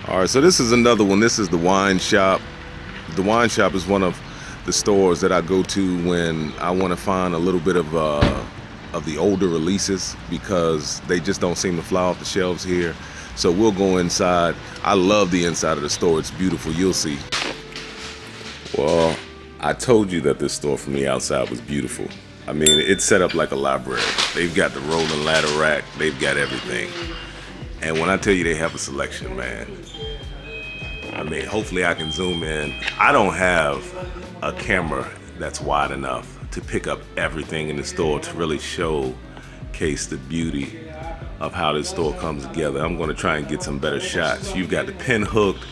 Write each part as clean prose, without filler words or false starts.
All right, so this is another one. This is the wine shop. The wine shop is one of the stores that I go to when I want to find a little bit of the older releases because they just don't seem to fly off the shelves here. So we'll go inside. I love the inside of the store. It's beautiful. You'll see. Well, I told you that this store from the outside was beautiful. I mean, it's set up like a library. They've got the rolling ladder rack. They've got everything. And when I tell you they have a selection, man, I mean, hopefully I can zoom in. I don't have a camera that's wide enough to pick up everything in the store to really showcase the beauty of how this store comes together. I'm gonna try and get some better shots. You've got the pin hooked,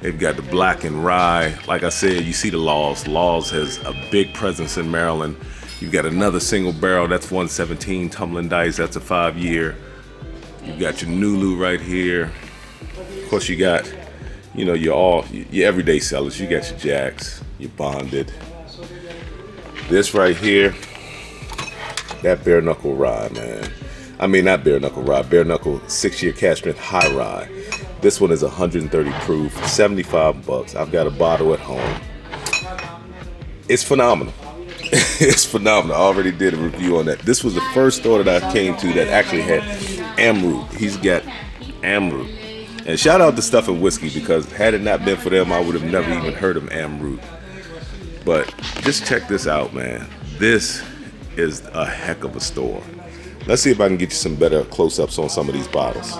they've got the black and rye. Like I said, you see the Laws. Laws has a big presence in Maryland. You've got another single barrel, that's 117 tumbling dice, that's a 5-year. You've got your Nulu right here. Of course, you got, you know, your everyday sellers. You got your Jacks, your Bonded. This right here, that bare knuckle rye, man. I mean, not bare knuckle rye, bare knuckle 6-year cask strength high rye. This one is 130 proof, $75. I've got a bottle at home. It's phenomenal. It's phenomenal. I already did a review on that. This was the first store that I came to that actually had Amroot. He's got Amroot. And shout out to Stuff and Whiskey, because had it not been for them, I would have never even heard of Amroot. But just check this out, man. This is a heck of a store. Let's see if I can get you some better close-ups on some of these bottles.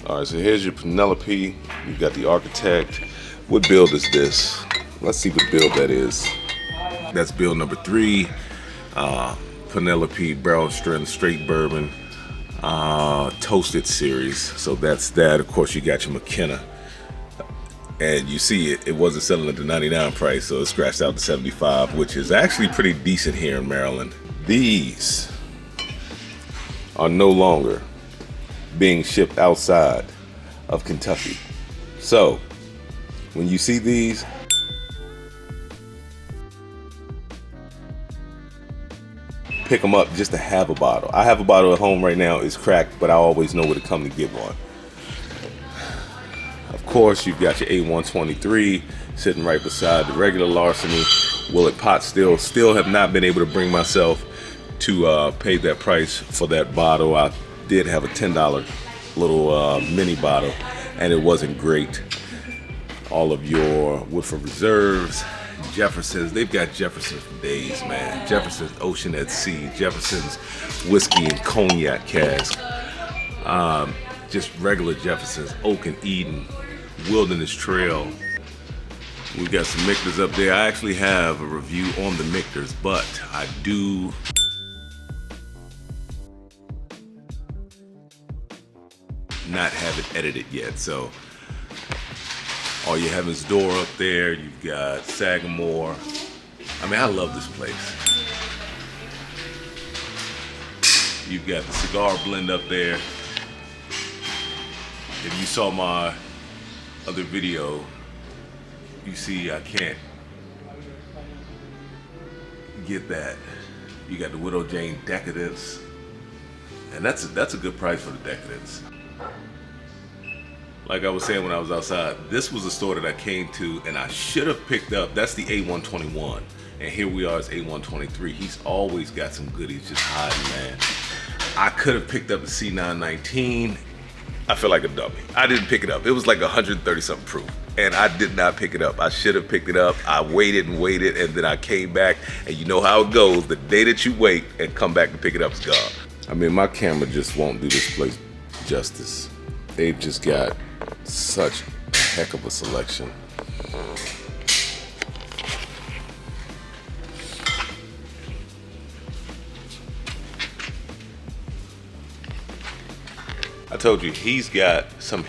All right, so here's your Penelope. You've got the Architect. What build is this? Let's see what build that is. That's build number 3. Penelope Barrel Strength Straight Bourbon Toasted Series. So that's that. Of course, you got your McKenna. And you see it wasn't selling at the 99 price, so it scratched out to 75, which is actually pretty decent here in Maryland. These are no longer being shipped outside of Kentucky. So when you see these, pick them up just to have a bottle. I have a bottle at home right now. It's cracked, but I always know where to come to get one. Of course, you've got your A123 sitting right beside the regular Larceny. Willet Pot Still have not been able to bring myself to pay that price for that bottle. I did have a $10 little mini bottle, and it wasn't great. All of your Woodford Reserves, Jefferson's, they've got Jefferson's for days, man. Jefferson's Ocean at Sea, Jefferson's whiskey and cognac cask, just regular Jefferson's Oak and Eden, Wilderness Trail. We got some Michter's up there. I actually have a review on the Michter's, but I do not have it edited yet. So all you have is Door up there. You've got Sagamore. I mean, I love this place. You've got the cigar blend up there. If you saw my other video, you see I can't get that. You got the Widow Jane Decadence, and that's a good price for the Decadence. Like I was saying when I was outside, this was a store that I came to and I should have picked up. That's the A121, and here we are, it's A123. He's always got some goodies just hiding, man. I could have picked up the C919. I feel like a dummy. I didn't pick it up. It was like 130 something proof, and I did not pick it up. I should have picked it up. I waited and waited, and then I came back, and you know how it goes. The day that you wait and come back to pick it up is gone. I mean, my camera just won't do this place justice. They've just got such a heck of a selection. I told you he's got some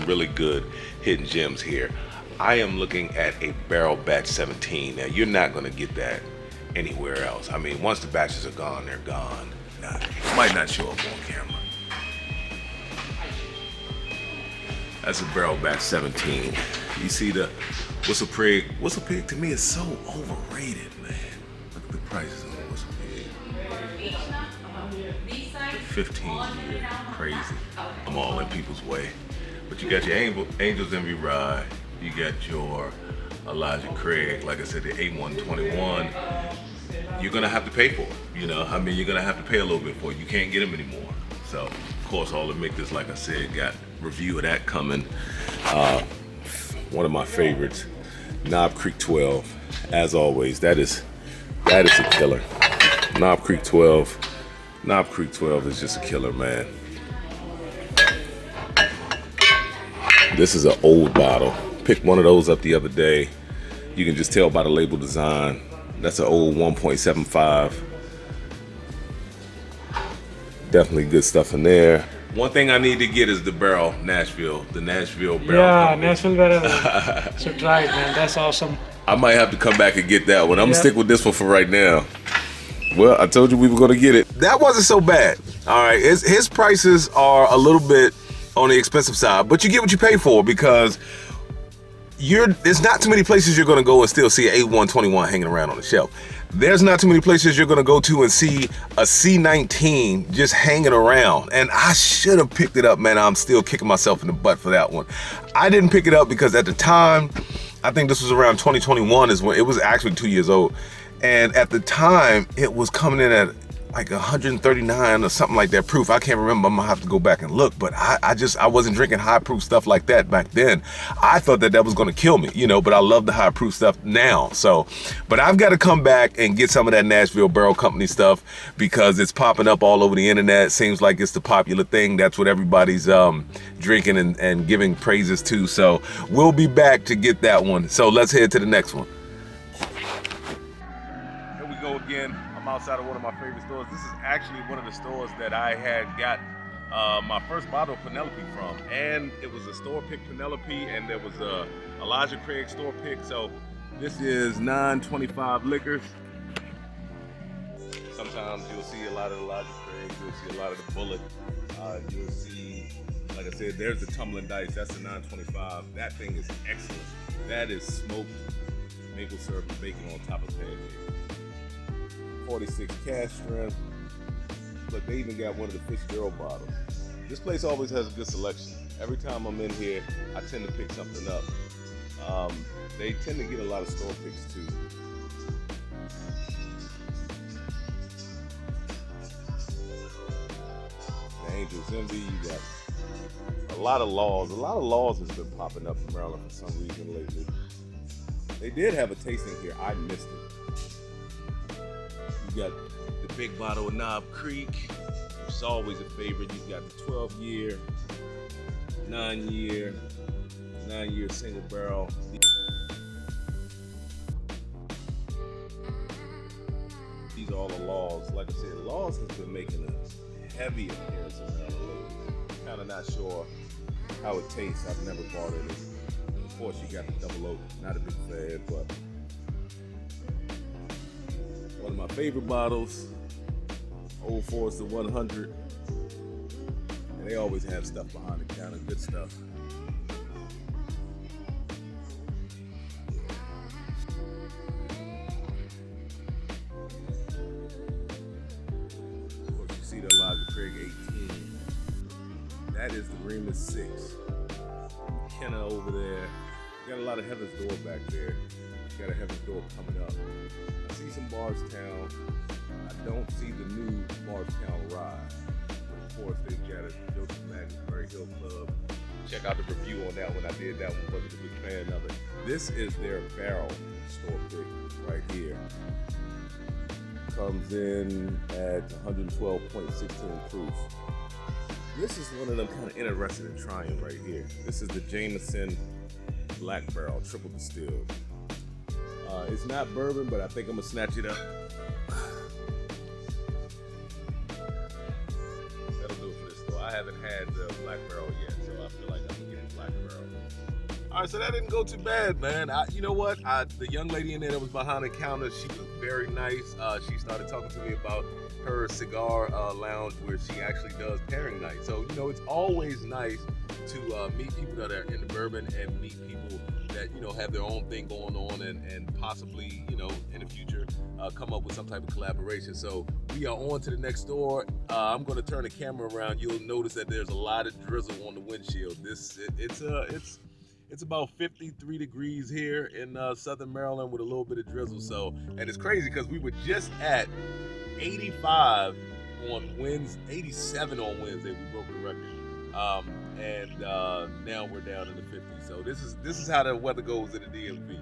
really good hidden gems here. I am looking at a barrel batch 17. Now you're not gonna get that anywhere else. I mean, once the batches are gone, they're gone. Nah, it might not show up on camera. That's a barrel batch 17. You see the Whistle Pig? Whistle Pig to me is so overrated, man. Look at the prices on the Whistle Pig. 15 year, crazy. I'm all in people's way. But you got your Angel's Envy rye, you got your Elijah Craig, like I said, the A121. You're gonna have to pay for it. You know, I mean, you're gonna have to pay a little bit for it. You can't get them anymore. So, of course, all the makers, like I said, got review of that coming. One of my favorites, Knob Creek 12. As always, that is a killer. Knob Creek 12 is just a killer, man. This is an old bottle. Picked one of those up the other day. You can just tell by the label design. That's an old 1.75. Definitely good stuff in there. One thing I need to get is the barrel, Nashville. The Nashville barrel. Yeah, company. Nashville barrel. So try it, man. That's awesome. I might have to come back and get that one. I'm gonna stick with this one for right now. Well, I told you we were gonna get it. That wasn't so bad. All right, his prices are a little bit on the expensive side, but you get what you pay for because there's not too many places you're gonna go and still see an A121 hanging around on the shelf. There's not too many places you're gonna go to and see a C19 just hanging around. And I should have picked it up, man. I'm still kicking myself in the butt for that one. I didn't pick it up because at the time, I think this was around 2021 is when it was actually 2 years old. And at the time, it was coming in at like 139 or something like that proof. I can't remember, I'm gonna have to go back and look, but I wasn't drinking high proof stuff like that back then. I thought that was gonna kill me, you know, but I love the high proof stuff now. So, but I've gotta come back and get some of that Nashville Barrel Company stuff because it's popping up all over the internet. Seems like it's the popular thing. That's what everybody's drinking and giving praises to. So we'll be back to get that one. So let's head to the next one. Here we go again. I'm outside of one of my favorite stores. This is actually one of the stores that I had got my first bottle of Penelope from. And it was a store pick Penelope and there was a Elijah Craig store pick. So this is 925 liquors. Sometimes you'll see a lot of Elijah Craig, you'll see a lot of the Bullet. You'll see, like I said, there's the Tumbling Dice, that's the 925. That thing is excellent. That is smoked maple syrup and bacon on top of pancakes. 46 cash strength. Look, they even got one of the Fitzgerald bottles. This place always has a good selection. Every time I'm in here, I tend to pick something up. They tend to get a lot of store picks too. The Angel's Envy, you got a lot of laws. A lot of laws has been popping up in Maryland for some reason lately. They did have a tasting here. I missed it. You got the big bottle of Knob Creek, which is always a favorite. You've got the 12-year, 9-year single barrel. These are all the laws. Like I said, Laws has been making a heavy appearance in Maryland lately. Kind of not sure how it tastes. I've never bought it. Of course, you got the double oak. Not a big fan, but one of my favorite bottles, Old Forester 100. And they always have stuff behind the counter, good stuff. Of course, you see the Elijah Craig 18. That is the Remus 6. Kenna over there. You got a lot of Heaven's Door back there. You got a Heaven's Door coming up. I see some Bardstown. I don't see the new Bardstown Rye. Of course, they've got a Joseph Magnusbury Hill Club. Check out the review on that one. I did that one. Wasn't a big fan of it. This is their barrel store pick right here. Comes in at 112.16 proof. This is one of them kind of interested in trying right here. This is the Jameson Black Barrel Triple Distilled. It's not bourbon, but I think I'm gonna snatch it up. That'll do it for this though. I haven't had the Black Barrel yet, so I feel like I'm gonna get the Black Barrel. All right, so that didn't go too bad, man. You know what? The young lady in there that was behind the counter, she was very nice. She started talking to me about her cigar lounge where she actually does pairing night. So, you know, it's always nice to meet people that are in the bourbon and meet people that, you know, have their own thing going on and possibly, you know, in the future come up with some type of collaboration. So we are on to the next door. I'm going to turn the camera around. You'll notice that there's a lot of drizzle on the windshield. It's about 53 degrees here in Southern Maryland with a little bit of drizzle. So, and it's crazy because we were just at 85 on Wednesday, 87 on Wednesday. We broke the record, and now we're down in the 50s. So this is how the weather goes in the DMV.